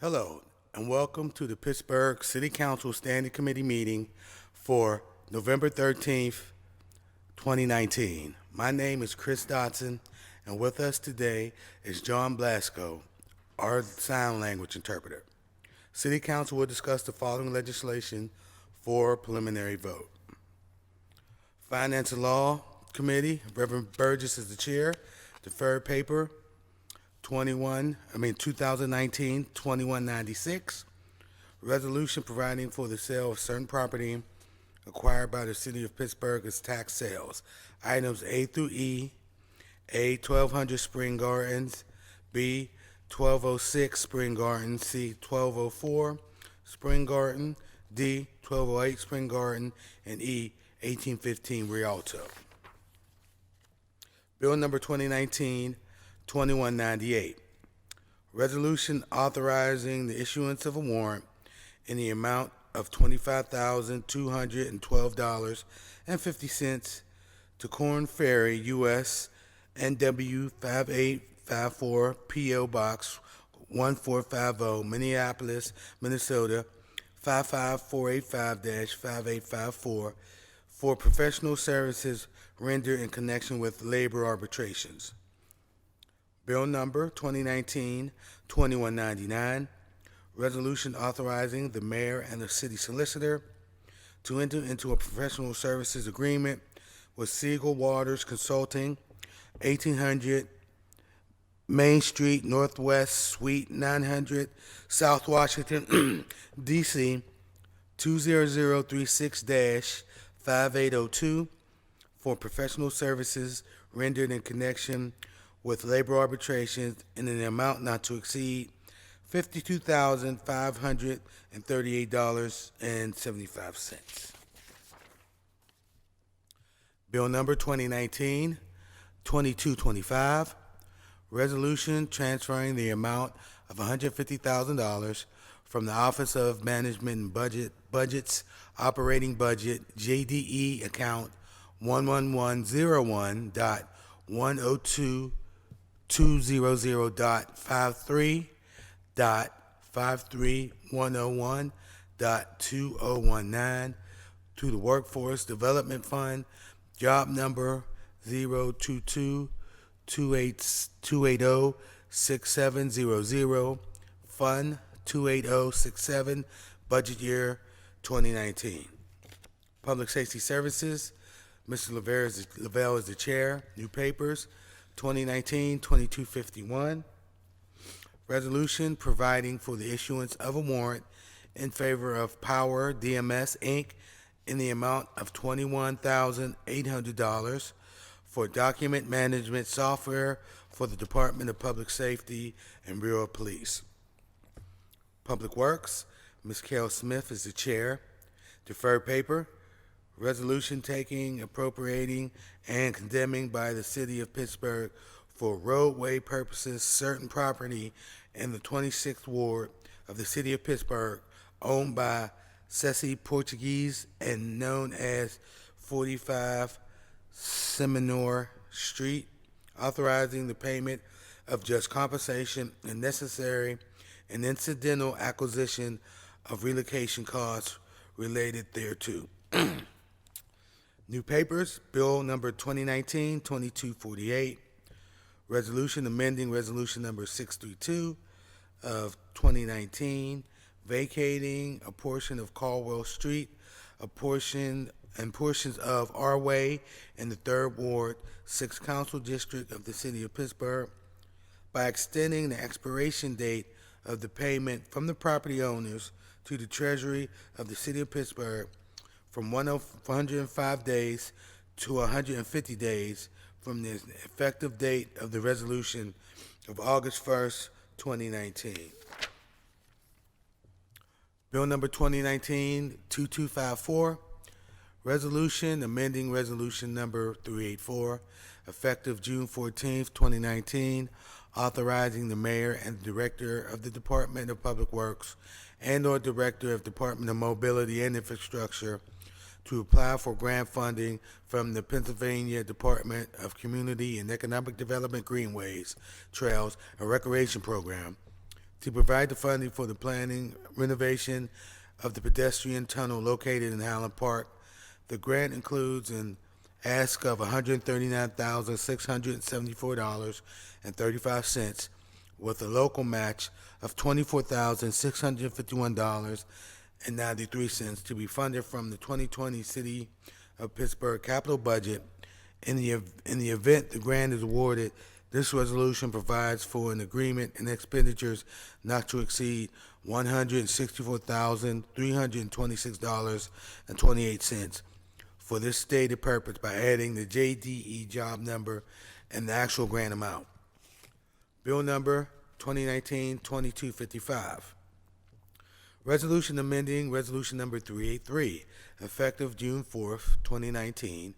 Hello, and welcome to the Pittsburgh City Council Standing Committee meeting for November 13th, 2019. My name is Chris Dotson, and with us today is John Blasco, our sign language interpreter. City Council will discuss the following legislation for preliminary vote. Finance and Law Committee, Reverend Burgess is the chair. Deferred paper, 2019-2196, resolution providing for the sale of certain property acquired by the city of Pittsburgh as tax sales. Items A through E: A, 1200 Spring Gardens; B, 1206 Spring Garden; C, 1204 Spring Garden; D, 1208 Spring Garden; and E, 1815 Rialto. Bill number 2019-2198. Resolution authorizing the issuance of a warrant in the amount of $25,212.50 to Corn Ferry, U.S., NW 5854, P.O. Box 1450, Minneapolis, Minnesota 55485-5854, for professional services rendered in connection with labor arbitrations. Bill number 2019-2199, resolution authorizing the mayor and the city solicitor to enter into a professional services agreement with Siegel Waters Consulting, 1800 Main Street Northwest, Suite 900, South Washington, D.C. 20036-5802, for professional services rendered in connection with labor arbitrations in an amount not to exceed $52,538.75. Bill number 2019-2225, resolution transferring the amount of $150,000 from the Office of Management and Budget's operating budget JDE account 11101.02.200.53101.2019 to the Workforce Development Fund, job number 022-280-6700, Fund 28067, budget year 2019. Public Safety Services, Mr. Lavelle is the chair. New papers, 2019-2251. Resolution providing for the issuance of a warrant in favor of Power DMS, Inc. in the amount of $21,800 for document management software for the Department of Public Safety and Bureau of Police. Public Works, Ms. Carol Smith is the chair. Deferred paper, resolution taking, appropriating, and condemning by the city of Pittsburgh for roadway purposes certain property in the 26th Ward of the city of Pittsburgh owned by Ceci Portuguese and known as 45 Seminole Street, authorizing the payment of just compensation and necessary and incidental acquisition of relocation costs related thereto. New papers, Bill number 2019-2248, resolution amending resolution number 632 of 2019, vacating a portion of Caldwell Street, portions of our way in the 3rd Ward, 6th Council District of the City of Pittsburgh, by extending the expiration date of the payment from the property owners to the Treasury of the City of Pittsburgh from 105 days to 150 days from the effective date of the resolution of August 1st, 2019. Bill number 2019-2254, resolution amending resolution number 384, effective June 14th, 2019, authorizing the mayor and director of the Department of Public Works and/or director of Department of Mobility and Infrastructure to apply for grant funding from the Pennsylvania Department of Community and Economic Development Greenways, Trails, and Recreation Program to provide the funding for the planning renovation of the pedestrian tunnel located in Highland Park. The grant includes an ask of $139,674.35 with a local match of $24,651.93 to be funded from the 2020 City of Pittsburgh capital budget. In the event the grant is awarded, this resolution provides for an agreement and expenditures not to exceed $164,326.28 for this stated purpose by adding the JDE job number and the actual grant amount. Bill number 2019-2255. Resolution amending Resolution number 383, effective June 4th, 2019,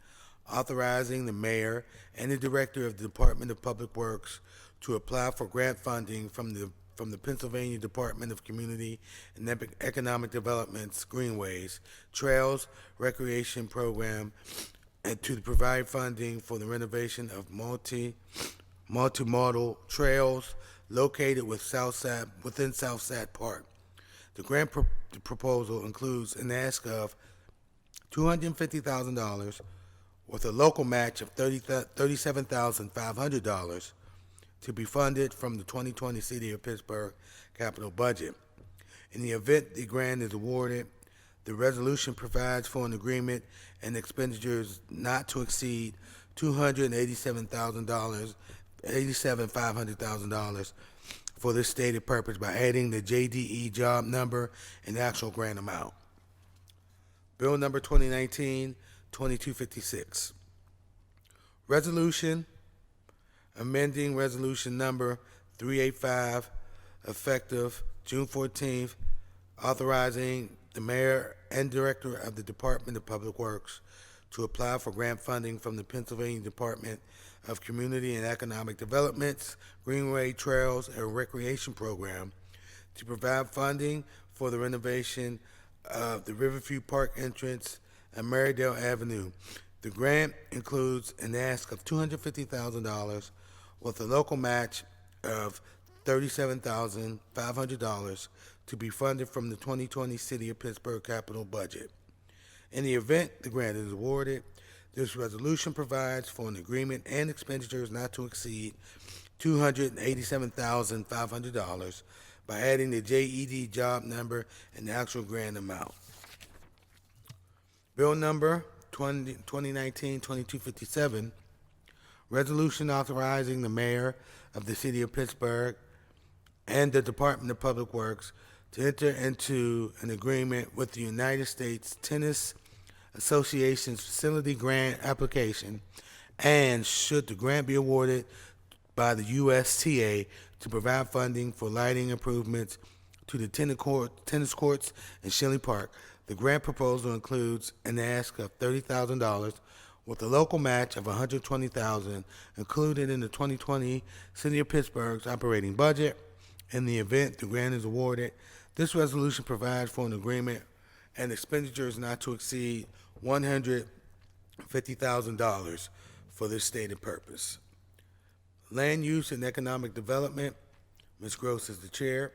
authorizing the mayor and the director of the Department of Public Works to apply for grant funding from the Pennsylvania Department of Community and Economic Development's Greenways, Trails, Recreation Program, and to provide funding for the renovation of multimodal trails located within Southside Park. The grant proposal includes an ask of $250,000 with a local match of $37,500 to be funded from the 2020 City of Pittsburgh capital budget. In the event the grant is awarded, the resolution provides for an agreement and expenditures not to exceed $287,500 for this stated purpose by adding the JDE job number and actual grant amount. Bill number 2019-2256. Resolution amending Resolution number 385, effective June 14th, authorizing the mayor and director of the Department of Public Works to apply for grant funding from the Pennsylvania Department of Community and Economic Development's Greenway Trails and Recreation Program to provide funding for the renovation of the Riverview Park entrance and Marydale Avenue. The grant includes an ask of $250,000 with a local match of $37,500 to be funded from the 2020 City of Pittsburgh capital budget. In the event the grant is awarded, this resolution provides for an agreement and expenditures not to exceed $287,500 by adding the JED job number and the actual grant amount. Bill number 2019-2257, resolution authorizing the mayor of the City of Pittsburgh and the Department of Public Works to enter into an agreement with the United States Tennis Association's facility grant application, and should the grant be awarded by the USTA, to provide funding for lighting improvements to the tennis courts in Schley Park. The grant proposal includes an ask of $30,000 with a local match of $120,000 included in the 2020 City of Pittsburgh's operating budget. In the event the grant is awarded, this resolution provides for an agreement and expenditures not to exceed $150,000 for this stated purpose. Land Use and Economic Development, Ms. Gross is the chair.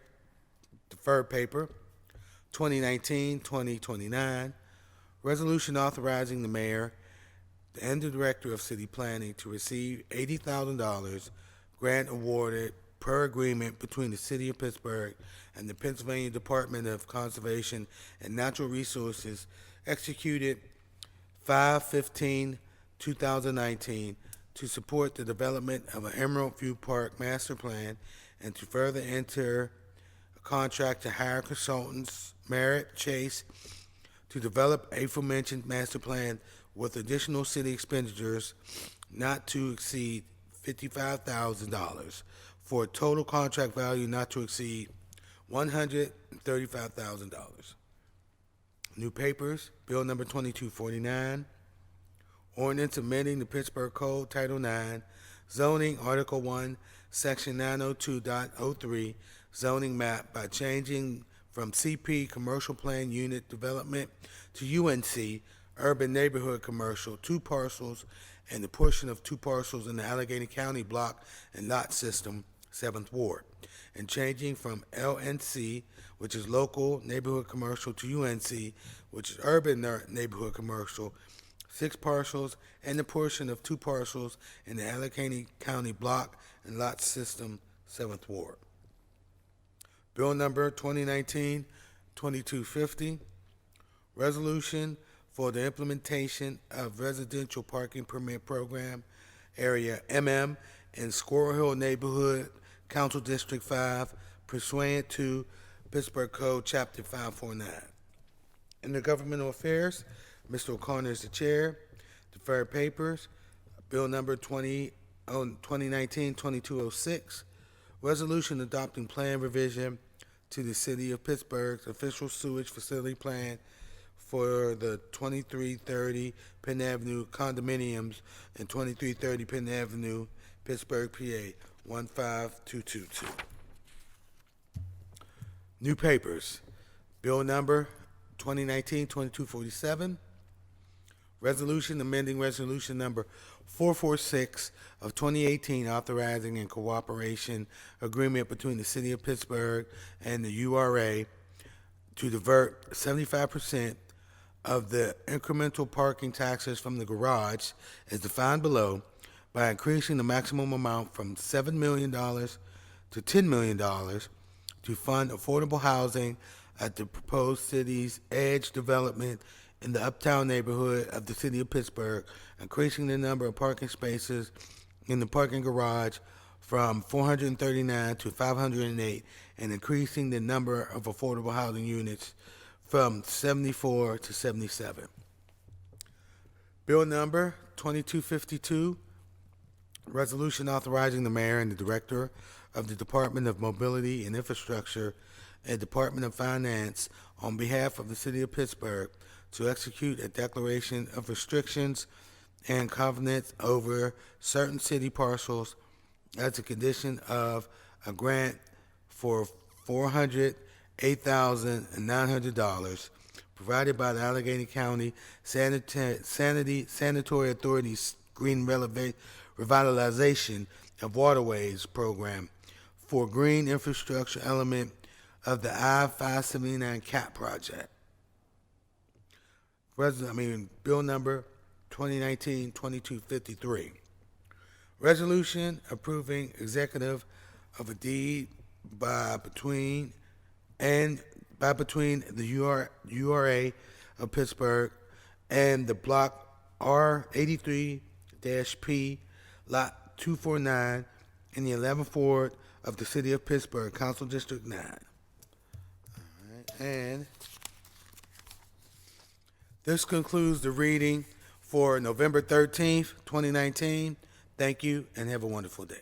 Deferred paper, 2019-2029, resolution authorizing the mayor and the director of city planning to receive $80,000 grant awarded per agreement between the City of Pittsburgh and the Pennsylvania Department of Conservation and Natural Resources, executed 5/15/2019, to support the development of an Emerald View Park master plan and to further enter a contract to hire consultants Merritt Chase to develop aforementioned master plan with additional city expenditures not to exceed $55,000 for a total contract value not to exceed $135,000. New papers, Bill number 2249, ordinance amending the Pittsburgh Code, Title 9, zoning, Article 1, Section 902.03, zoning map by changing from CP, Commercial Plan Unit Development, to UNC, Urban Neighborhood Commercial, 2 parcels, and the portion of 2 parcels in the Allegheny County block and lot system 7th Ward, and changing from LNC, which is local neighborhood commercial, to UNC, which is urban neighborhood commercial, 6 parcels, and a portion of 2 parcels in the Allegheny County Block and Lot System, 7th Ward. Bill number 2019-2250, resolution for the implementation of residential parking permit program, area MM, in Squirrel Hill Neighborhood, Council District 5, pursuant to Pittsburgh Code, Chapter 549. In the Governmental Affairs, Mr. O'Connor is the chair. Deferred papers, Bill number 2019-2206, resolution adopting plan revision to the City of Pittsburgh's official sewage facility plan for the 2330 Penn Avenue condominiums and 2330 Penn Avenue, Pittsburgh, PA 15222. New papers, Bill number 2019-2247, resolution amending resolution number 446 of 2018 authorizing a cooperation agreement between the City of Pittsburgh and the URA to divert 75% of the incremental parking taxes from the garage as defined below by increasing the maximum amount from $7 million to $10 million to fund affordable housing at the proposed city's edge development in the uptown neighborhood of the City of Pittsburgh, increasing the number of parking spaces in the parking garage from 439 to 508, and increasing the number of affordable housing units from 74 to 77. Bill number 2252, resolution authorizing the mayor and the director of the Department of Mobility and Infrastructure and Department of Finance on behalf of the City of Pittsburgh to execute a declaration of restrictions and covenants over certain city parcels as a condition of a grant for $408,900 provided by the Allegheny County Sanitary Authority's Green Revitalization of Waterways Program for green infrastructure element of the I-579 CAP project. Bill number 2019-2253. Resolution approving executive of a deed between the URA of Pittsburgh and the Block R83-P, Lot 249, in the 11th Ward of the City of Pittsburgh, Council District 9. All right, and this concludes the reading for November 13th, 2019. Thank you, and have a wonderful day.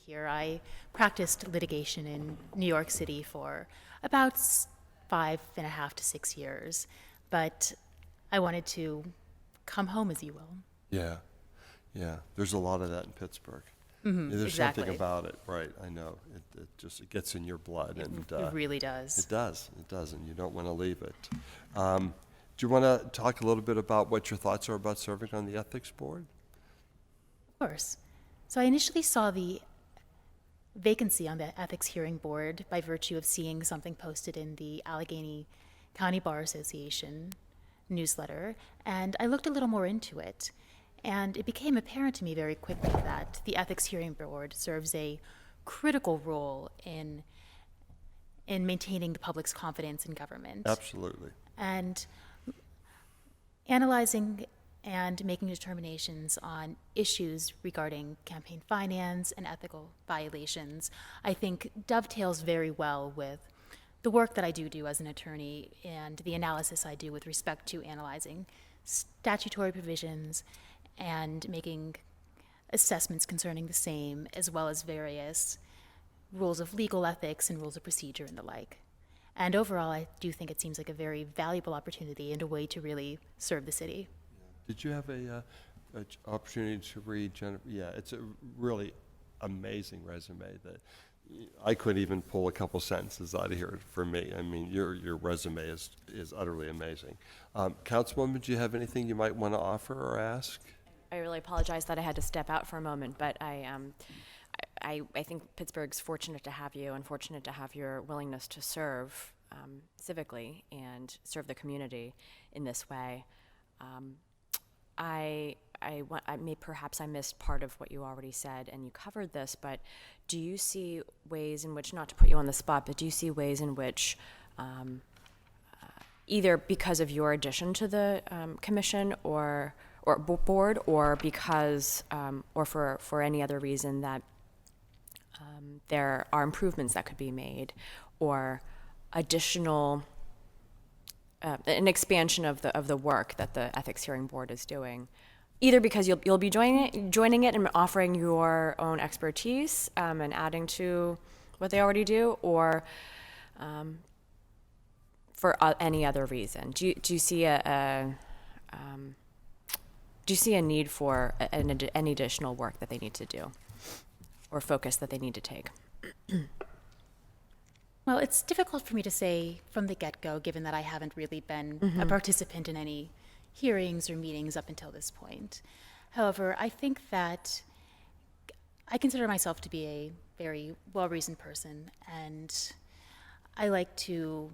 Here, I practiced litigation in New York City for about 5.5 to 6 years, but I wanted to come home, as you will. Yeah, yeah. There's a lot of that in Pittsburgh. There's exactly. something about it, right? I know. It gets in your blood, and It really does. It does, and you don't want to leave it. Do you want to talk a little bit about what your thoughts are about serving on the ethics board? Of course. So I initially saw the vacancy on the ethics hearing board by virtue of seeing something posted in the Allegheny County Bar Association newsletter, and I looked a little more into it, and it became apparent to me very quickly that the ethics hearing board serves a critical role in maintaining the public's confidence in government. Absolutely. And analyzing and making determinations on issues regarding campaign finance and ethical violations, I think dovetails very well with the work that I do as an attorney and the analysis I do with respect to analyzing statutory provisions and making assessments concerning the same, as well as various rules of legal ethics and rules of procedure and the like. And overall, I do think it seems like a very valuable opportunity and a way to really serve the city. Did you have a opportunity to read Jennifer? Yeah, it's a really amazing resume that I couldn't even pull a couple sentences out of here for me. I mean, your resume is utterly amazing. Councilwoman, do you have anything you might want to offer or ask? I really apologize that I had to step out for a moment, but I think Pittsburgh's fortunate to have you and fortunate to have your willingness to serve civically and serve the community in this way. Perhaps I missed part of what you already said, and you covered this, but do you see ways in which, not to put you on the spot, but do you see ways in which either because of your addition to the commission or board, or because or for any other reason that there are improvements that could be made, or additional an expansion of the work that the Ethics Hearing Board is doing, either because you'll be joining it and offering your own expertise and adding to what they already do, or for any other reason. Do you see a need for any additional work that they need to do, or focus that they need to take? Well, it's difficult for me to say from the get-go, given that I haven't really been a participant in any hearings or meetings up until this point. However, I think that I consider myself to be a very well-reasoned person, and I like to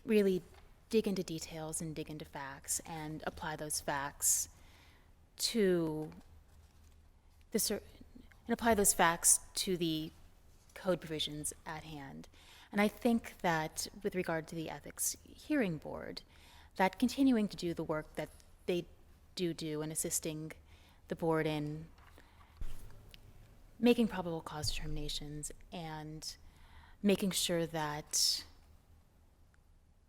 really dig into details and dig into facts and apply those facts to the code provisions at hand. And I think that with regard to the Ethics Hearing Board, that continuing to do the work that they do in assisting the board in making probable cause determinations and making sure that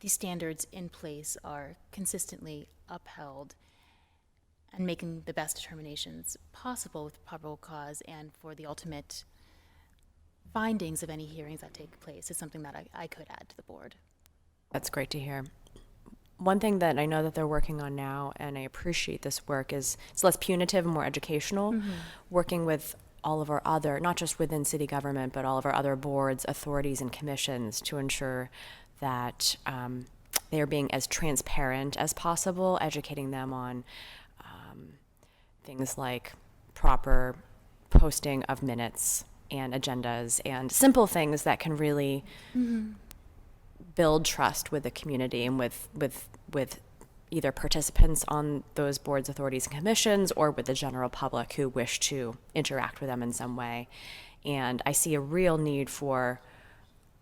the standards in place are consistently upheld and making the best determinations possible with probable cause and for the ultimate findings of any hearings that take place is something that I could add to the board. That's great to hear. One thing that I know that they're working on now, and I appreciate this work, is it's less punitive and more educational, working with all of our other, not just within city government, but all of our other boards, authorities, and commissions to ensure that they are being as transparent as possible, educating them on things like proper posting of minutes and agendas and simple things that can really build trust with the community and with either participants on those boards, authorities, and commissions, or with the general public who wish to interact with them in some way. And I see a real need for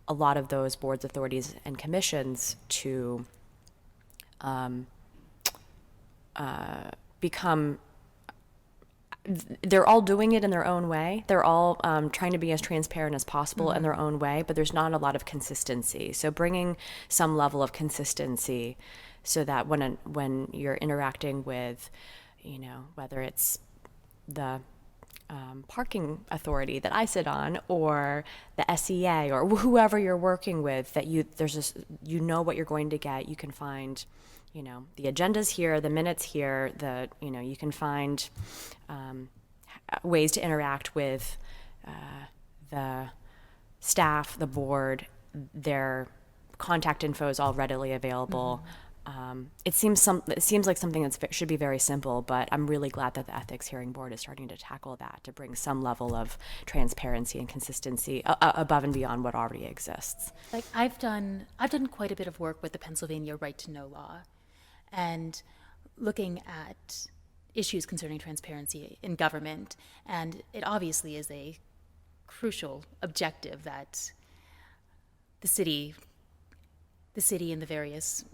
a lot of those boards, authorities, and commissions to become, they're all doing it in their own way. They're all trying to be as transparent as possible in their own way, but there's not a lot of consistency. So bringing some level of consistency so that when you're interacting with, whether it's the parking authority that I sit on, or the SEA, or whoever you're working with, that what you're going to get. You can find, the agendas here, the minutes here, you can find ways to interact with the staff, the board. Their contact info is all readily available. It seems like something that should be very simple, but I'm really glad that the Ethics Hearing Board is starting to tackle that, to bring some level of transparency and consistency above and beyond what already exists. Like I've done quite a bit of work with the Pennsylvania Right to Know law, and looking at issues concerning transparency in government, and it obviously is a crucial objective that the city and the various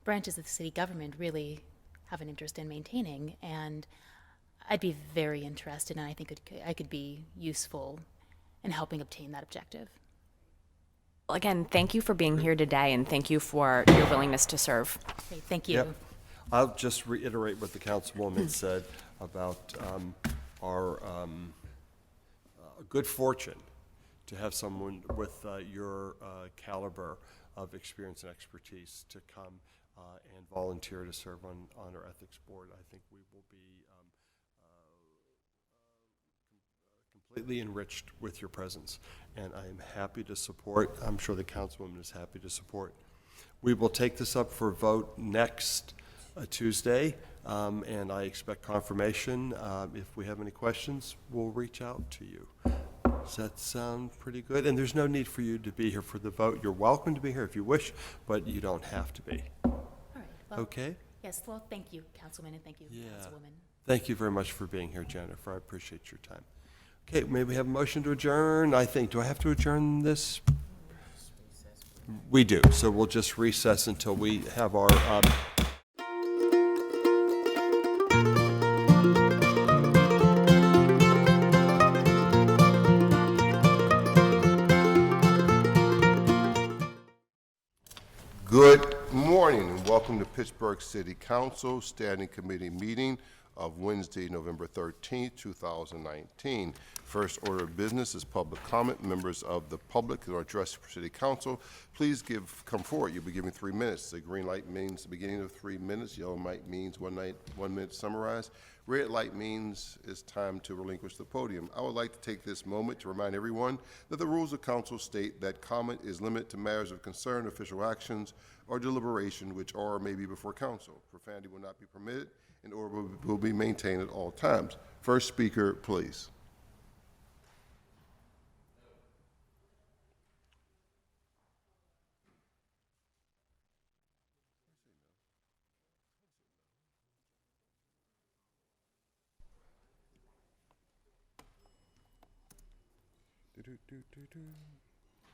branches of the city government really have an interest in maintaining, and I'd be very interested, and I think I could be useful in helping obtain that objective. Well, again, thank you for being here today, and thank you for your willingness to serve. Great, thank you. Yep. I'll just reiterate what the councilwoman said about our good fortune to have someone with your caliber of experience and expertise to come and volunteer to serve on our ethics board. I think we will be completely enriched with your presence, and I am happy to support. I'm sure the councilwoman is happy to support. We will take this up for vote next Tuesday, and I expect confirmation. If we have any questions, we'll reach out to you. Does that sound pretty good? And there's no need for you to be here for the vote. You're welcome to be here if you wish, but you don't have to be. All right. Well, Okay? yes, well, thank you, Councilman, and thank you, Yeah. Councilwoman. Thank you very much for being here, Jennifer. I appreciate your time. Okay, may we have a motion to adjourn? I think, do I have to adjourn this? We do, so we'll just recess until we have our, Good morning and welcome to Pittsburgh City Council Standing Committee meeting of Wednesday, November 13th, 2019. First order of business is public comment. Members of the public who are addressed for City Council, please come forward. You'll be given 3 minutes. The green light means the beginning of 3 minutes. Yellow light means 1 minute to summarize. Red light means it's time to relinquish the podium. I would like to take this moment to remind everyone that the rules of council state that comment is limited to matters of concern, official actions, or deliberation which are or may be before council. Profanity will not be permitted and order will be maintained at all times. First speaker, please.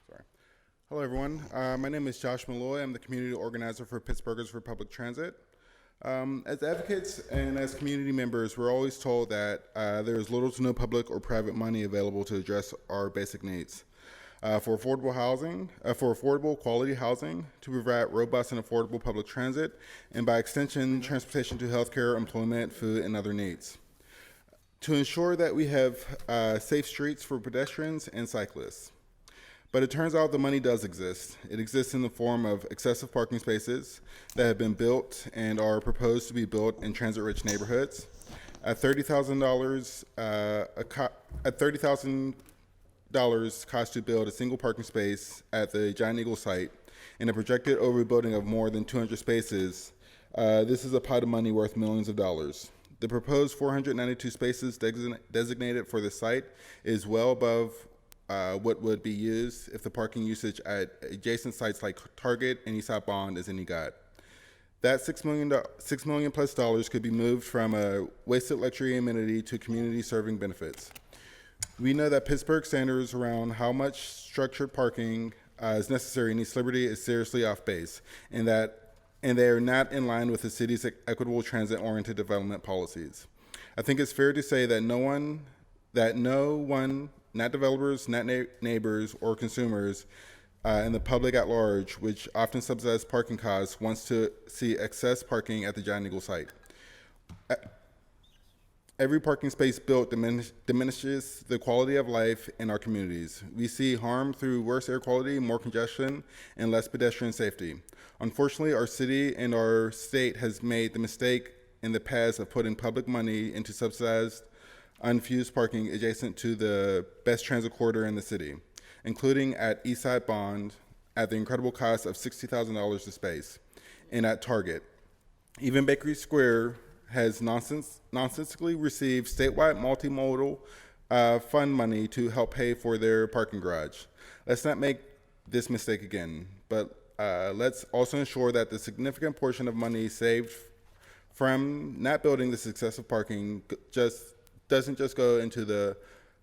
Sorry. Hello, everyone. My name is Josh Malloy. I'm the community organizer for Pittsburghers for Public Transit. As advocates and as community members, we're always told that there is little to no public or private money available to address our basic needs. For affordable housing, for affordable quality housing, to provide robust and affordable public transit, and by extension, transportation to healthcare, employment, food, and other needs. To ensure that we have safe streets for pedestrians and cyclists. But it turns out the money does exist. It exists in the form of excessive parking spaces that have been built and are proposed to be built in transit-rich neighborhoods. At $30,000, cost to build a single parking space at the Giant Eagle site, and a projected overbuilding of more than 200 spaces, this is a pot of money worth millions of dollars. The proposed 492 spaces designated for the site is well above what would be used if the parking usage at adjacent sites like Target and Eastside Bond is any guide. That $6 million plus could be moved from a wasted luxury amenity to community serving benefits. We know that Pittsburgh standards around how much structured parking is necessary in East Liberty is seriously off base, and they are not in line with the city's equitable transit-oriented development policies. I think it's fair to say that no one, not developers, not neighbors or consumers, and the public at large, which often subsidize parking costs, wants to see excess parking at the Giant Eagle site. Every parking space built diminishes the quality of life in our communities. We see harm through worse air quality, more congestion, and less pedestrian safety. Unfortunately, our city and our state has made the mistake in the past of putting public money into subsidized, unfused parking adjacent to the best transit corridor in the city, including at Eastside Bond at the incredible cost of $60,000 a space, and at Target. Even Bakery Square has nonsensically received statewide multimodal fund money to help pay for their parking garage. Let's not make this mistake again, but let's also ensure that the significant portion of money saved from not building this excessive parking doesn't just go into the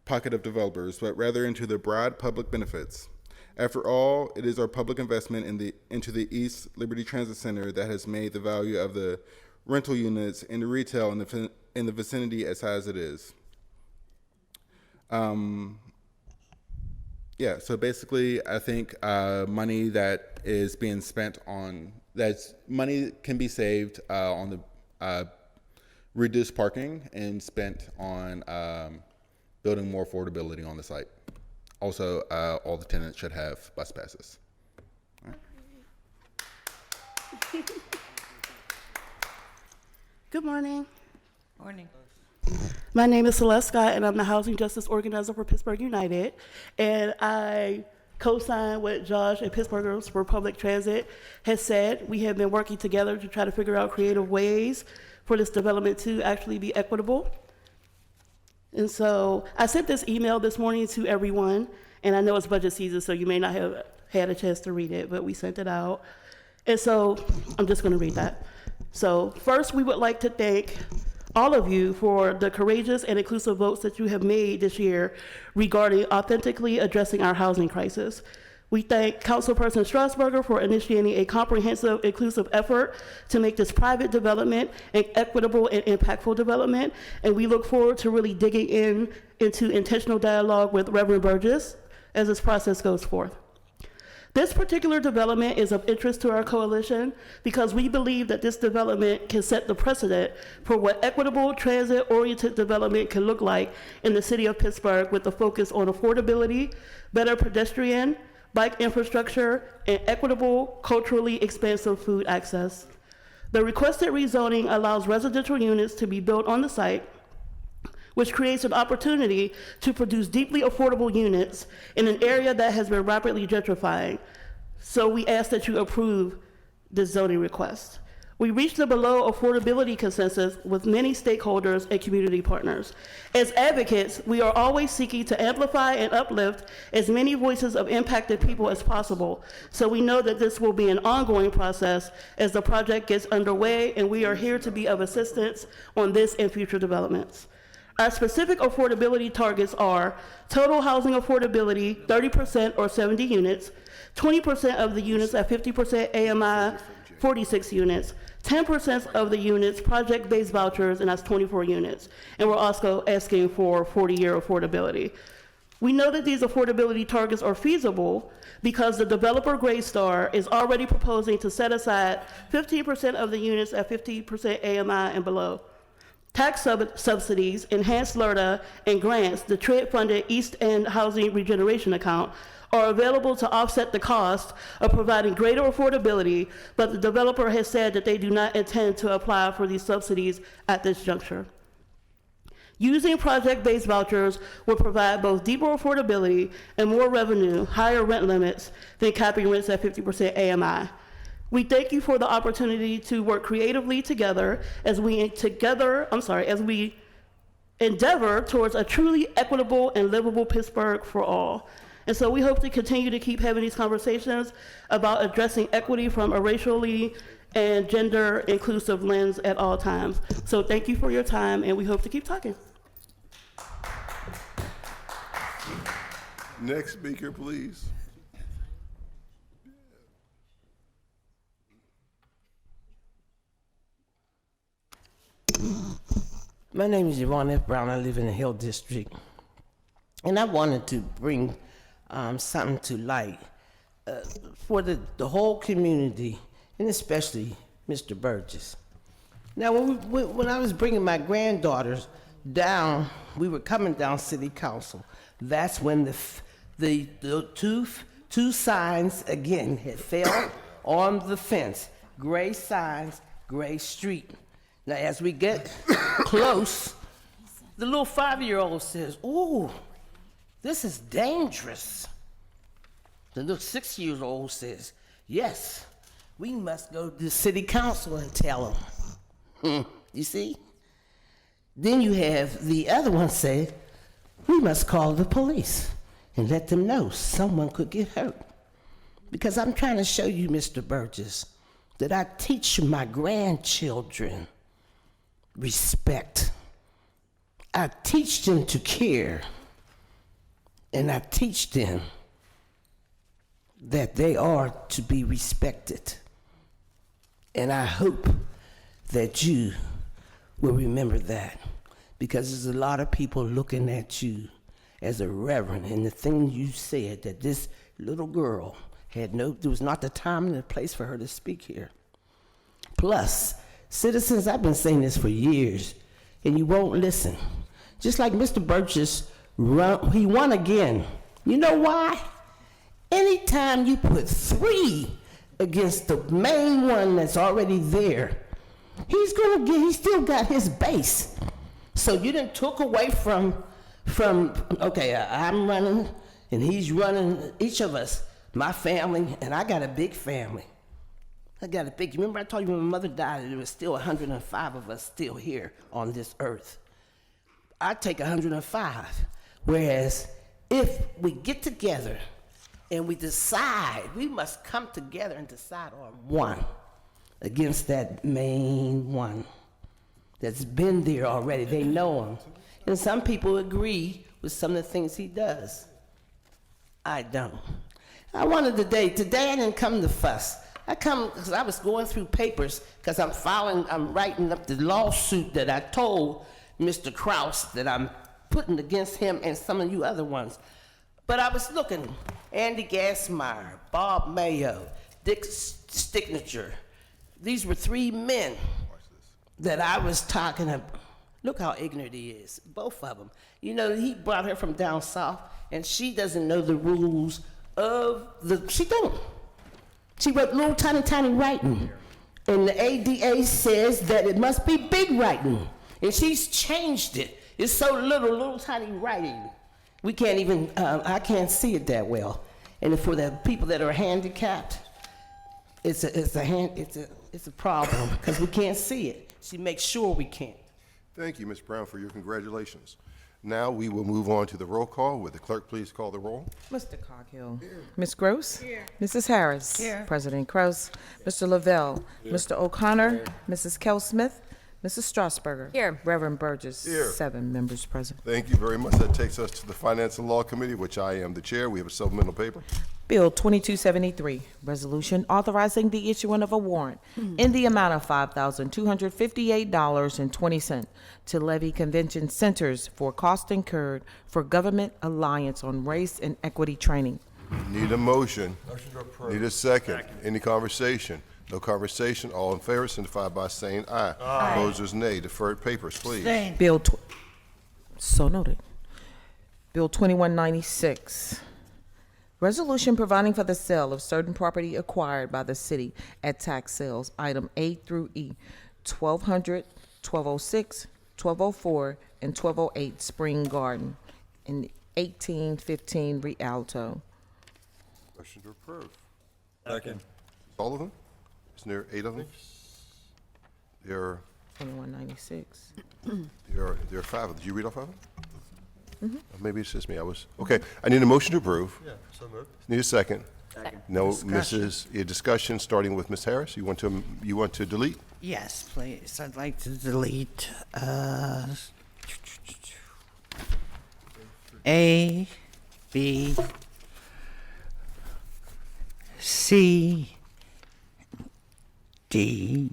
pocket of developers, but rather into the broad public benefits. After all, it is our public investment into the East Liberty Transit Center that has made the value of the rental units and the retail in the vicinity as high as it is. Yeah, so basically, I think money that is being spent on money can be saved on the reduced parking and spent on building more affordability on the site. Also, all the tenants should have bus passes. Good morning. Morning. My name is Celeste Scott, and I'm the Housing Justice Organizer for Pittsburgh United. And I co-signed what Josh and Pittsburghers for Public Transit has said. We have been working together to try to figure out creative ways for this development to actually be equitable. And so I sent this email this morning to everyone, and I know it's budget season, so you may not have had a chance to read it, but we sent it out. And so I'm just going to read that. So first, we would like to thank all of you for the courageous and inclusive votes that you have made this year regarding authentically addressing our housing crisis. We thank Councilperson Strasburger for initiating a comprehensive, inclusive effort to make this private development an equitable and impactful development. And we look forward to really digging into intentional dialogue with Reverend Burgess as this process goes forth. This particular development is of interest to our coalition because we believe that this development can set the precedent for what equitable, transit-oriented development can look like in the city of Pittsburgh, with a focus on affordability, better pedestrian, bike infrastructure, and equitable, culturally expansive food access. The requested rezoning allows residential units to be built on the site, which creates an opportunity to produce deeply affordable units in an area that has been rapidly gentrifying. So we ask that you approve this zoning request. We reached the below affordability consensus with many stakeholders and community partners. As advocates, we are always seeking to amplify and uplift as many voices of impacted people as possible. So we know that this will be an ongoing process as the project gets underway, and we are here to be of assistance on this and future developments. Our specific affordability targets are total housing affordability, 30% or 70 units, 20% of the units at 50% AMI, 46 units, 10% of the units project-based vouchers, and that's 24 units. And we're also asking for 40-year affordability. We know that these affordability targets are feasible because the developer Greystar is already proposing to set aside 15% of the units at 50% AMI and below. Tax subsidies, enhanced LRTA, and grants, the TRID-funded East End Housing Regeneration Account, are available to offset the cost of providing greater affordability, but the developer has said that they do not intend to apply for these subsidies at this juncture. Using project-based vouchers will provide both deeper affordability and more revenue, higher rent limits than capping rents at 50% AMI. We thank you for the opportunity to work creatively together as we endeavor towards a truly equitable and livable Pittsburgh for all. And so we hope to continue to keep having these conversations about addressing equity from a racially and gender inclusive lens at all times. So thank you for your time, and we hope to keep talking. Next speaker, please. My name is Yvonne F. Brown. I live in the Hill District. And I wanted to bring something to light for the whole community, and especially Mr. Burgess. Now, when I was bringing my granddaughters down, we were coming down City Council. That's when the two signs, again, had fell on the fence. Gray signs, gray street. Now, as we get close, the little 5-year-old says, "Ooh, this is dangerous." The little 6-year-old says, "Yes, we must go to the city council and tell them." You see? Then you have the other one say, "We must call the police and let them know someone could get hurt." Because I'm trying to show you, Mr. Burgess, that I teach my grandchildren respect. I teach them to care, and I teach them that they are to be respected. And I hope that you will remember that, because there's a lot of people looking at you as a reverend, and the thing you said, that this little girl had there was not the time and the place for her to speak here. Plus, citizens, I've been saying this for years, and you won't listen. Just like Mr. Burgess, he won again. You know why? Anytime you put 3 against the main one that's already there, he still got his base. So you done took away from okay, I'm running and he's running, each of us, my family, and I got a big family. Remember I told you when my mother died, there was still 105 of us still here on this earth. I take 105. Whereas if we get together and we decide, we must come together and decide on one against that main one that's been there already. They know him. And some people agree with some of the things he does. I don't. I wanted today I didn't come to fuss. I come because I was going through papers because I'm writing up the lawsuit that I told Mr. Kraus that I'm putting against him and some of you other ones. But I was looking, Andy Gassmeyer, Bob Mayo, Dick Stickniger. These were 3 men that I was talking about. Look how ignorant he is, both of them. You know, he brought her from down south, and she doesn't know the rules of she don't. She wrote little tiny writing. And the ADA says that it must be big writing. And she's changed it. It's so little tiny writing. We can't even, I can't see it that well. And for the people that are handicapped, it's a problem because we can't see it. She makes sure we can't. Thank you, Ms. Brown, for your congratulations. Now we will move on to the roll call. Would the clerk please call the roll? Mr. Coghill. Ms. Gross. Here. Mrs. Harris. Here. President Kraus. Mr. Lavelle. Here. Mr. O'Connor. Mrs. Kell-Smith. Mrs. Strasburger. Here. Reverend Burgess. Here. 7 members present. Thank you very much. That takes us to the Finance and Law Committee, which I am the chair. We have a supplemental paper. Bill 2273, resolution authorizing the issuing of a warrant in the amount of $5,258.20 to levy convention centers for cost incurred for Government Alliance on Race and Equity Training. Need a motion. Motion to approve. Need a second. Any conversation? No conversation. All in favor signify by saying aye. Opposers, nay. Deferred papers, please. Bill, so noted. Bill 2196. Resolution providing for the sale of certain property acquired by the city at tax sales, item A through E, 1200, 1206, 1204, and 1208 Spring Garden, and 1815 Rialto. Motion to approve. Second. All of them? Isn't there 8 of them? There are 2196. 5 of them. Did you read off of them? Maybe it's just me. Okay. I need a motion to approve. Yeah, so moved. Need a second. No, discussion starting with Ms. Harris. You want to delete? Yes, please. I'd like to delete A, B, C, D,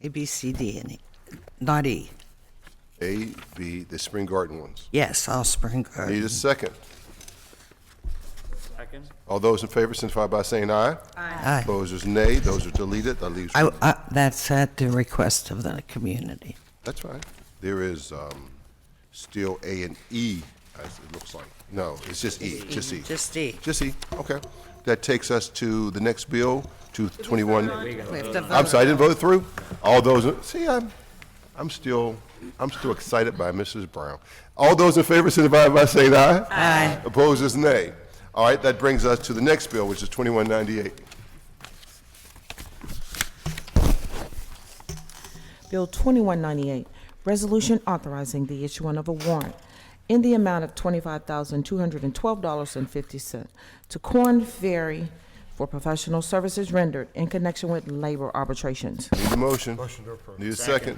A, B, C, D, and E. Not E. A, B, the Spring Garden ones. Yes, all Spring Garden. Need a second. Second. All those in favor signify by saying aye. Aye. Opposers, nay. Those are deleted. That leaves. That's at the request of the community. That's fine. There is still A and E, as it looks like. No, it's just E. Just E. Just E. Just E. Okay. That takes us to the next bill, 221. I'm sorry, I didn't vote it through. All those. See, I'm still excited by Mrs. Brown. All those in favor signify by saying aye. Aye. Opposers, nay. All right, that brings us to the next bill, which is 2198. Bill 2198, resolution authorizing the issuing of a warrant in the amount of $25,212.50 to Corn Ferry for professional services rendered in connection with labor arbitrations. Need a motion? Motion to approve. Need a second?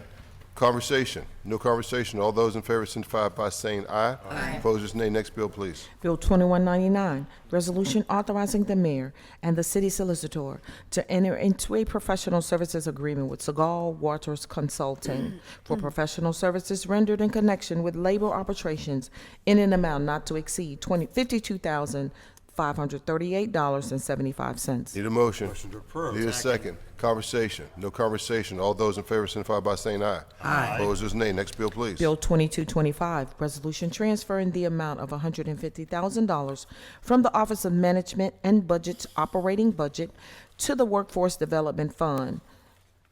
Conversation? No conversation. All those in favor signify by saying aye. Aye. Opposers, nay. Next bill, please. Bill 2199, resolution authorizing the mayor and the city solicitor to enter into a professional services agreement with Segal Waters Consulting for professional services rendered in connection with labor arbitrations in an amount not to exceed $52,000 $538.75. Need a motion? Motion to approve. Need a second. Conversation? No conversation. All those in favor signify by saying aye. Aye. Opposers, nay. Next bill, please. Bill 2225, resolution transferring the amount of $150,000 from the Office of Management and Budget's operating budget to the Workforce Development Fund,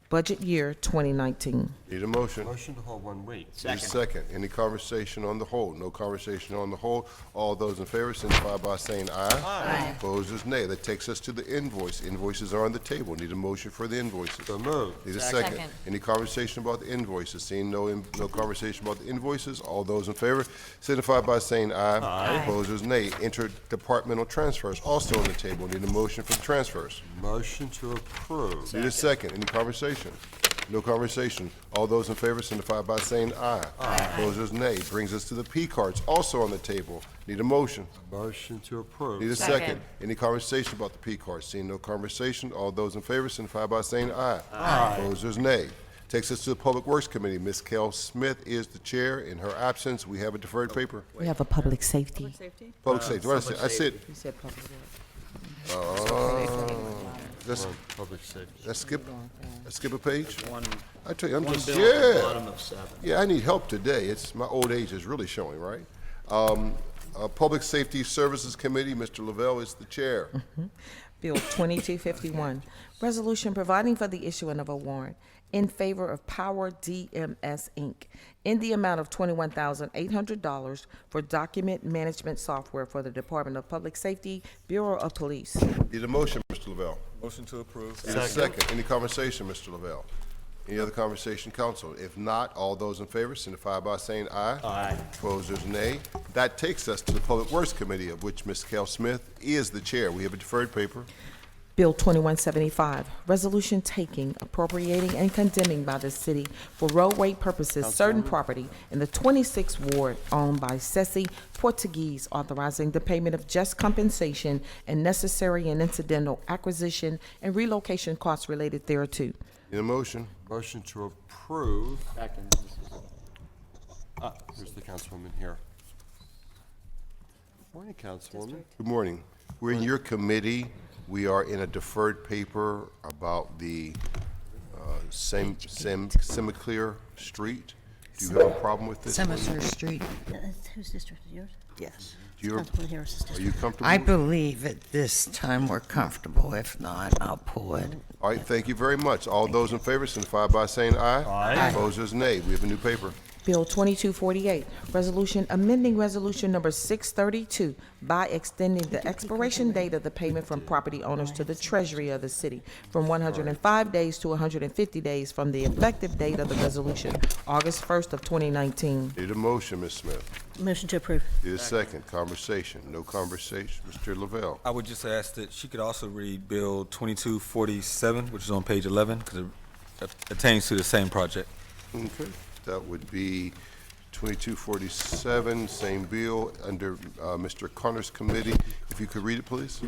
budget year 2019. Need a motion? Motion to hold 1 week. Need a second. Any conversation on the hold? No conversation on the hold. All those in favor signify by saying aye. Aye. Opposers, nay. That takes us to the invoice. Invoices are on the table. Need a motion for the invoices. So moved. Need a second. Any conversation about the invoices? Seeing no conversation about the invoices, all those in favor signify by saying aye. Aye. Opposers, nay. Interdepartmental transfers also on the table. Need a motion for the transfers. Motion to approve. Need a second. Any conversation? No conversation. All those in favor signify by saying aye. Aye. Opposers, nay. Brings us to the P cards, also on the table. Need a motion. Motion to approve. Need a second. Any conversation about the P cards? Seeing no conversation, all those in favor signify by saying aye. Aye. Opposers, nay. Takes us to the Public Works Committee. Ms. Kel Smith is the chair. In her absence, we have a deferred paper. We have a public safety. Public safety. What did I say? You said public works. Let's Public safety. skip a page. I tell you, I'm just, bill at the bottom of 7. Yeah, I need help today. It's, my old age is really showing, right? Public Safety Services Committee, Mr. Lavelle is the chair. Bill 2251, resolution providing for the issuing of a warrant in favor of Power DMS, Inc. in the amount of $21,800 for document management software for the Department of Public Safety, Bureau of Police. Need a motion, Mr. Lavelle? Motion to approve. Need a second. Any conversation, Mr. Lavelle? Any other conversation, council? If not, all those in favor signify by saying aye. Aye. Opposers, nay. That takes us to the Public Works Committee, of which Ms. Kel Smith is the chair. We have a deferred paper. Bill 2175, resolution taking, appropriating, and condemning by the city for roadway purposes certain property in the 26th Ward owned by Ceci Portuguese, authorizing the payment of just compensation and necessary and incidental acquisition and relocation costs related thereto. Need a motion? Motion to approve. Second. Here's the councilwoman here. Morning, Councilwoman. Good morning. We're in your committee. We are in a deferred paper about the Semiclear Street. Do you have a problem with this? Cemetery Street. Whose district is yours? Yes. Do you- Councilman Harris's Are district. you comfortable? I believe at this time we're comfortable. If not, I'll pull it. All right, thank you very much. All those in favor signify by saying aye. Aye. Opposers, nay. We have a new paper. Bill 2248, resolution amending resolution number 632 by extending the expiration date of the payment from property owners to the treasury of the city from 105 days to 150 days from the effective date of the resolution, August 1st of 2019. Need a motion, Ms. Smith. Motion to approve. Need a second. Conversation. No conversation. Mr. Lavelle. I would just ask that she could also read Bill 2247, which is on page 11, because it pertains to the same project. Okay. That would be 2247, same bill, under Mr. Connor's committee. If you could read it, please.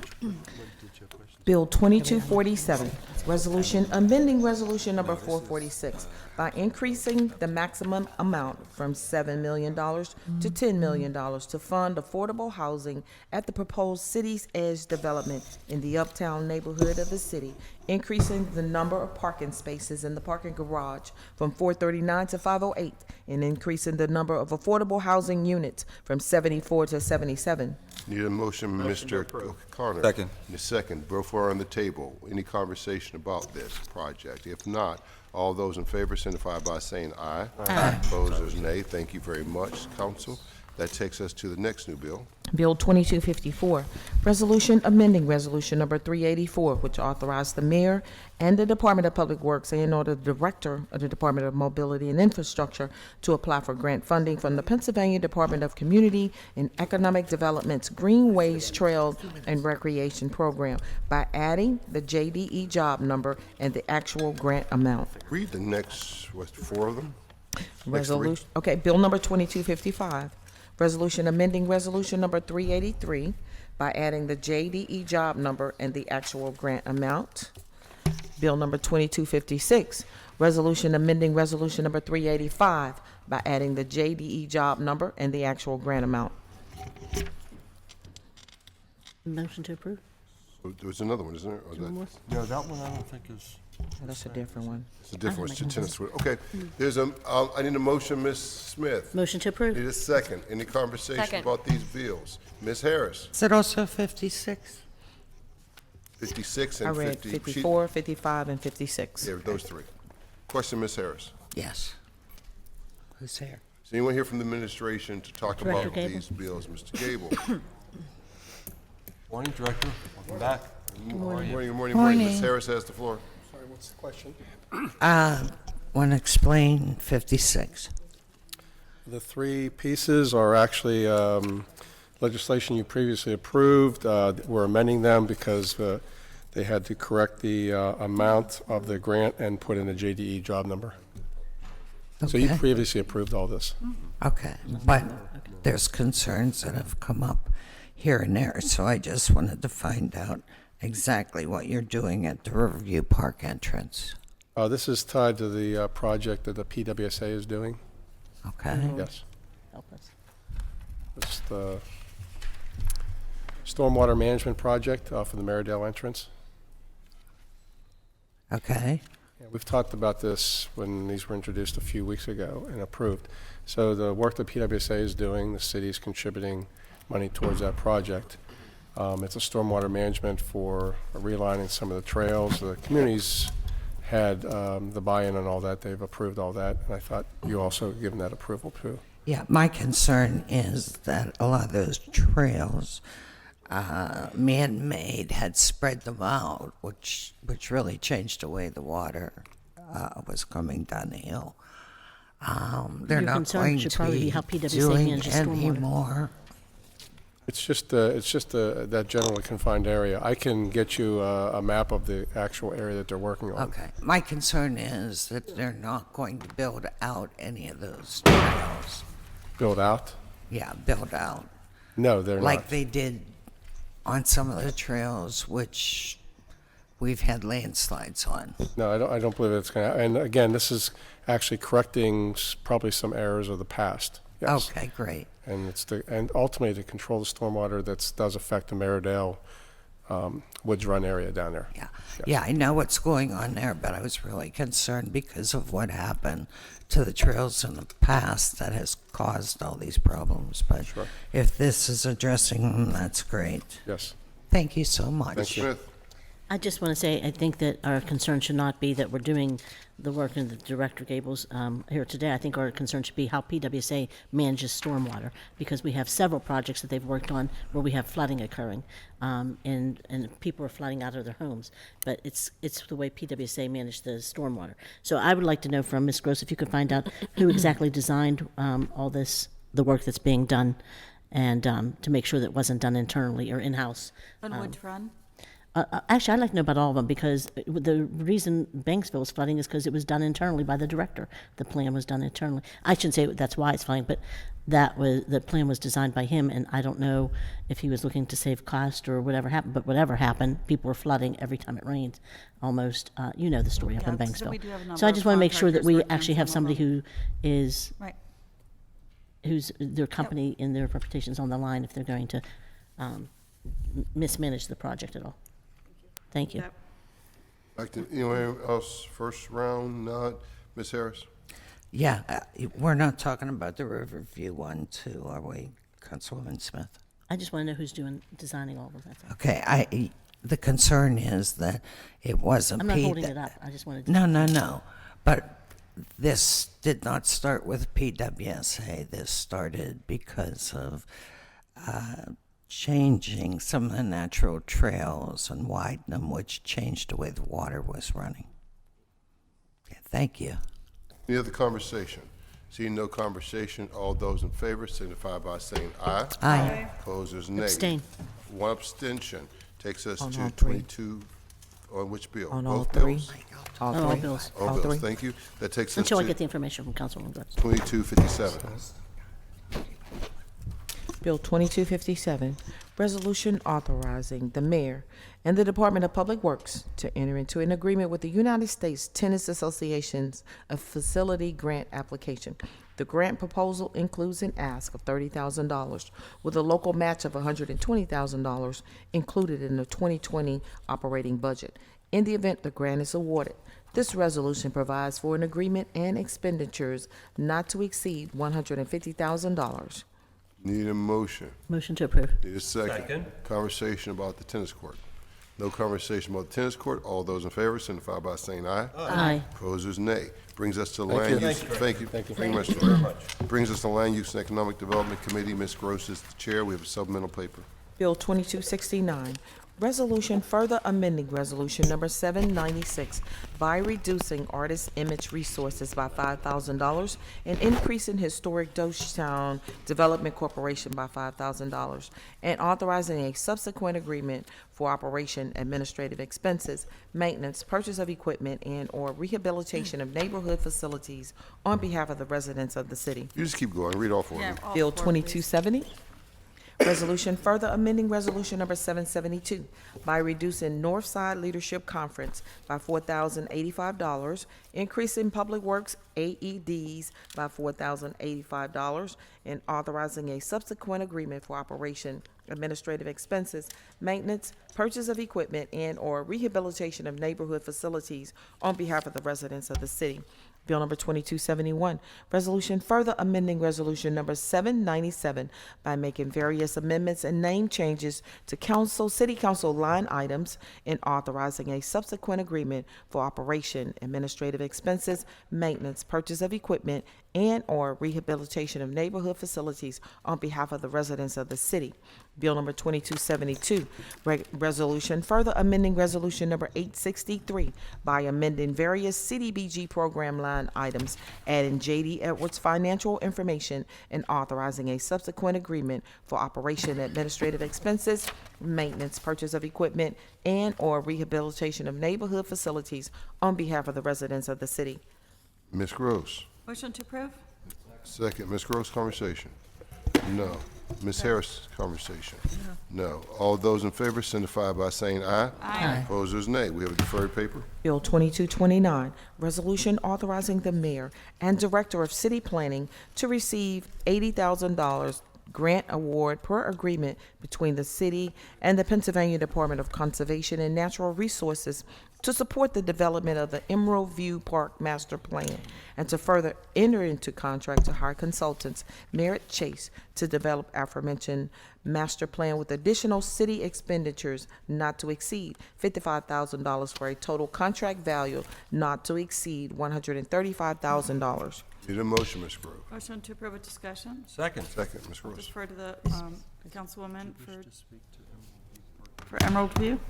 Bill 2247, resolution amending resolution number 446 by increasing the maximum amount from $7 million to $10 million to fund affordable housing at the proposed City's Edge development in the uptown neighborhood of the city, increasing the number of parking spaces in the parking garage from 439 to 508, and increasing the number of affordable housing units from 74 to 77. Need a motion, Mr. Connor. Second. Need a second. Both are on the table. Any conversation about this project? If not, all those in favor signify by saying aye. Aye. Opposers, nay. Thank you very much, council. That takes us to the next new bill. Bill 2254, resolution amending resolution number 384, which authorized the mayor and the Department of Public Works and or the director of the Department of Mobility and Infrastructure to apply for grant funding from the Pennsylvania Department of Community and Economic Development's Greenways Trail and Recreation Program by adding the JDE job number and the actual grant amount. Read the next, what, 4 of them? Resolution, okay, bill number 2255. Resolution amending resolution number 383 by adding the JDE job number and the actual grant amount. Bill number 2256, resolution amending resolution number 385 by adding the JDE job number and the actual grant amount. Motion to approve. Oh, there's another one, isn't there? Or One more? No, that one I don't think is. That's a different one. it's a different one, it's tennis court. Okay, there's a, I need a motion, Ms. Smith. Motion to approve. Need a second. Any conversation Second. about these bills? Ms. Harris, Is it also 56? 56 I and read 50. 54, 55, and 56. Yeah, those three. Question, Ms. Harris. Yes. Who's here? Is anyone here from the administration to talk Director about Gable. these bills? Mr. Gable. Morning, Director. Welcome back. Good morning, good morning, morning. Ms. Harris has the floor. Want to explain 56? The three pieces are actually legislation you previously approved. We're amending them because they had to correct the amount of the grant and put in a JDE job number. So you Okay. previously approved all this. Okay, but there's concerns that have come up here and there, so I just wanted to find out exactly what you're doing at the Riverview Park entrance. This is tied to the project that the PWSA is doing. Okay? Yes. Help us. It's the stormwater management project for the Maridale entrance. Okay? Yeah, we've talked about this when these were introduced a few weeks ago and approved. So the work that PWSA is doing, the city is contributing money towards that project. It's a stormwater management for realigning some of the trails. The communities had the buy-in and all that. They've approved all that, and I thought you also given that approval too. Yeah, my concern is that a lot of those trails, man-made, had spread them out, which really changed the way the water was coming down the hill. They're Your not concern going should to probably be be how PWC doing manages any stormwater. more. It's just that generally confined area. I can get you a map of the actual area that they're working on. Okay. My concern is that they're not going to build out any of those trails. Build out? Yeah, build out. No, they're Like not. they did on some of the trails, which we've had landslides on. No, I don't believe it's going to. And again, this is actually correcting probably some errors of the past. Yes. Okay, great. And and ultimately to control the stormwater that does affect the Maridale Woods Run area down there. Yeah. Yeah, I know what's going on there, but I was really concerned because of what happened to the trails in the past that has caused all these problems. But Sure. if this is addressing them, that's great. Yes. Thank you so much. Ms. Smith. I just want to say, I think that our concern should not be that we're doing the work in the Director Gables here today. I think our concern should be how PWSA manages stormwater, because we have several projects that they've worked on where we have flooding occurring, and people are flooding out of their homes. But it's the way PWSA managed the stormwater. So I would like to know from Ms. Gross if you could find out who exactly designed all this, the work that's being done, and to make sure that it wasn't done internally or in-house. On Woods Run? Actually, I'd like to know about all of them, because the reason Banksville was flooding is because it was done internally by the director. The plan was done internally. I shouldn't say that's why it's flooding, but the plan was designed by him, and I don't know if he was looking to save cost or whatever happened, but whatever happened, people were flooding every time it rained, almost. You know the story up in Yeah, so Banksville. we do have a number So I of just want to make sure that contractors we working on actually have some of somebody who is, Right. who's their company and their reputation's on the line if they're going to mismanage the project at all. Thank you. Yep. Back to anyone else, first round, not Ms. Harris? Yeah, we're not talking about the Riverview one, too, are we, Councilwoman Smith? I just want to know who's designing all of that. Okay, the concern is that it wasn't. I'm not holding it up. I just wanted to. No. But this did not start with PWSA. This started because of changing some of the natural trails and widening them, which changed the way the water was running. Okay, thank you. Any other conversation? Seeing no conversation, all those in favor signify by saying aye. Aye. Opposers, nay. Abstain. One abstention takes us On to all three. 22, on which bill? On all Both three. bills? All Oh, all three. bills. All All bills, three. thank you. That takes us Until I to get the information from Councilwoman Gross. 2257. Bill 2257, resolution authorizing the mayor and the Department of Public Works to enter into an agreement with the United States Tennis Association's a facility grant application. The grant proposal includes an ask of $30,000 with a local match of $120,000 included in the 2020 operating budget. In the event the grant is awarded, this resolution provides for an agreement and expenditures not to exceed $150,000. Need a motion. Motion to approve. Need a second. Conversation about the tennis court. No conversation about the tennis court. All those in favor signify by saying aye. Aye. Opposers, nay. Brings us to Thank land you. use. Thank you. Thank you very much. Very much. Brings us to Land Use and Economic Development Committee. Ms. Gross is the chair. We have a supplemental paper. Bill 2269, resolution further amending resolution number 796 by reducing artist image resources by $5,000 and increasing Historic Doylestown Development Corporation by $5,000 and authorizing a subsequent agreement for operation, administrative expenses, maintenance, purchase of equipment, and/or rehabilitation of neighborhood facilities on behalf of the residents of the city. You just keep going. Read all four. Bill 2270, resolution further amending resolution number 772 by reducing Northside Leadership Conference by $4,085, increasing Public Works AEDs by $4,085, and authorizing a subsequent agreement for operation, administrative expenses, maintenance, purchase of equipment, and/or rehabilitation of neighborhood facilities on behalf of the residents of the city. Bill number 2271, resolution further amending resolution number 797 by making various amendments and name changes to city council line items and authorizing a subsequent agreement for operation, administrative expenses, maintenance, purchase of equipment, and/or rehabilitation of neighborhood facilities on behalf of the residents of the city. Bill number 2272, resolution further amending resolution number 863 by amending various CDBG program line items, adding J.D. Edwards financial information, and authorizing a subsequent agreement for operation, administrative expenses, maintenance, purchase of equipment, and/or rehabilitation of neighborhood facilities on behalf of the residents of the city. Ms. Gross. Motion to approve? Second. Ms. Gross, conversation. No. Ms. Harris, conversation. No. All those in favor signify by saying aye. Aye. Opposers, nay. We have a deferred paper. Bill 2229, resolution authorizing the mayor and director of city planning to receive $80,000 grant award per agreement between the city and the Pennsylvania Department of Conservation and Natural Resources to support the development of the Emerald View Park Master Plan and to further enter into contract to hire consultants Merritt Chase to develop aforementioned master plan with additional city expenditures not to exceed $55,000 for a total contract value not to exceed $135,000. Need a motion, Ms. Grove. Motion to approve with discussion? Second. Second, Ms. I'll Gross. defer to the Councilwoman for Emerald View.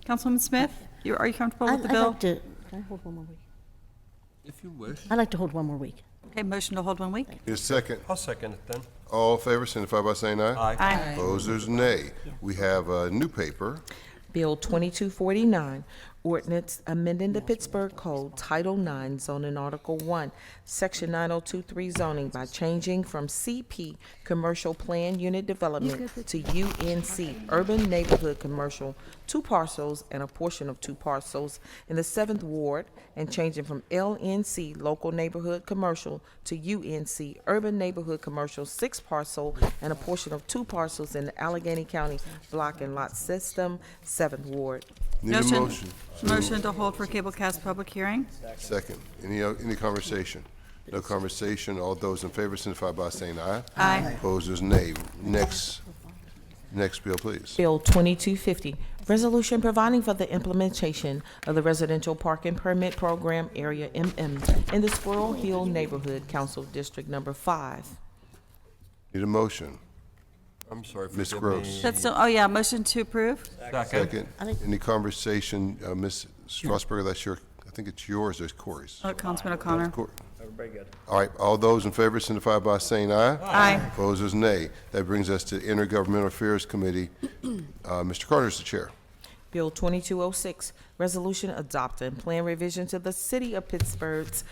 Councilwoman Smith, are you comfortable with the bill? Can I hold one more week? If you wish. I'd like to hold one more week. Okay, motion to hold 1 week? Need a second. I'll second it then. All in favor signify by saying aye. Aye. Opposers, nay. We have a new paper. Bill 2249, ordinance amending the Pittsburgh Code, Title 9, zoning Article 1, Section 9023 zoning by changing from CP, Commercial Plan Unit Development, to UNC, Urban Neighborhood Commercial, 2 parcels and a portion of 2 parcels in the 7th Ward, and changing from LNC, Local Neighborhood Commercial, to UNC, Urban Neighborhood Commercial, 6 parcel and a portion of 2 parcels in the Allegheny County Block and Lot System, 7th Ward. Need a motion. Motion to hold for Cablecast public hearing? Second. Any conversation? No conversation. All those in favor signify by saying aye. Aye. Opposers, nay. Next bill, please. Bill 2250, resolution providing for the implementation of the Residential Parking Permit Program Area MM in the Squirrel Hill Neighborhood Council District Number 5. Need a motion. I'm sorry. Ms. forgive Gross. me. That's still, oh yeah, motion to approve? Second. Any conversation? Ms. Strasburger, that's your, I think it's yours, there's Corey's. Councilman O'Connor. Very good. All right, all those in favor signify by saying aye. Aye. Opposers, nay. That brings us to Intergovernmental Affairs Committee. Mr. Carter is the chair. Bill 2206, resolution adopting plan revision to the City of Pittsburgh's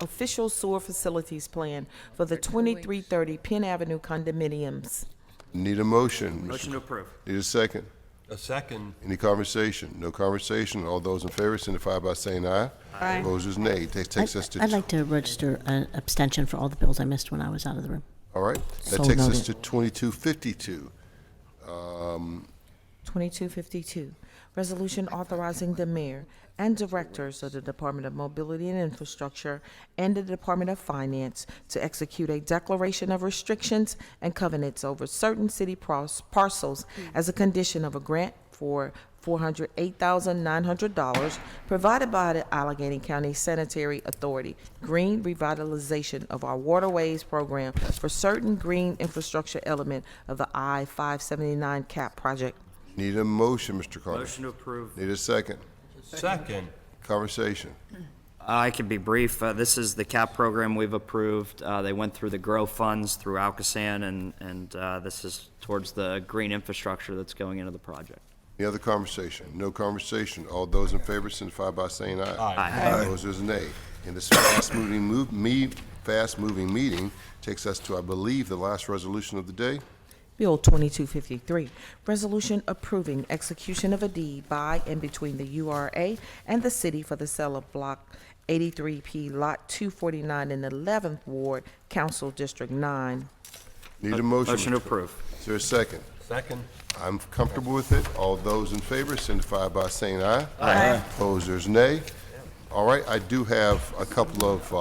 official sewer facilities plan for the 2330 Penn Avenue condominiums. Need a motion. Motion to approve. Need a second. A second. Any conversation? No conversation. All those in favor signify by saying aye. Aye. Opposers, nay. Takes us to. I'd like to register an abstention for all the bills I missed when I was out of the room. All right. That So takes us noted. to 2252. 2252, resolution authorizing the mayor and directors of the Department of Mobility and Infrastructure and the Department of Finance to execute a declaration of restrictions and covenants over certain city parcels as a condition of a grant for $408,900 provided by the Allegheny County Sanitary Authority Green Revitalization of our Waterways Program for certain green infrastructure element of the I-579 CAP project. Need a motion, Mr. Carter? Motion to approve. Need a second. Second. Conversation. I can be brief. This is the CAP program we've approved. They went through the GROW funds through Alcosan, and this is towards the green infrastructure that's going into the project. Any other conversation? No conversation. All those in favor signify by saying aye. Aye. Opposers, nay. In this fast-moving meeting takes us to, I believe, the last resolution of the day. Bill 2253, resolution approving execution of a deed by and between the URA and the city for the sale of Block 83P, Lot 249 in the 11th Ward, Council District 9. Need a motion. Motion to approve. Is there a second? Second. I'm comfortable with it. All those in favor signify by saying aye. Aye. Opposers, nay. All right, I do have a couple of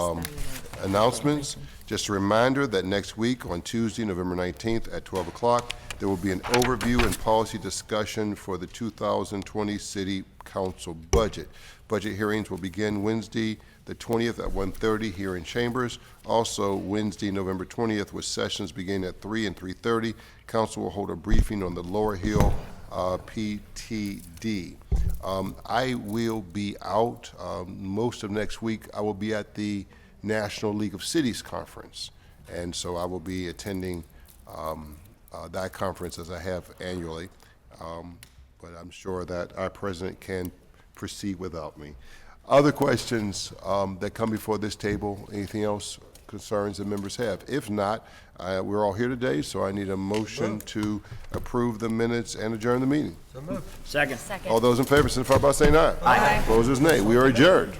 announcements. Just a reminder that next week on Tuesday, November 19th at 12 o'clock, there will be an overview and policy discussion for the 2020 City Council budget. Budget hearings will begin Wednesday, the 20th at 1:30 here in Chambers. Also, Wednesday, November 20th, with sessions beginning at 3 and 3:30. Council will hold a briefing on the Lower Hill PTD. I will be out most of next week. I will be at the National League of Cities Conference, and so I will be attending that conference as I have annually, but I'm sure that our president can proceed without me. Other questions that come before this table? Anything else, concerns that members have? If not, we're all here today, so I need a motion to approve the minutes and adjourn the meeting. So moved. Second. All those in favor signify by saying aye. Aye. Opposers, nay. We are adjourned.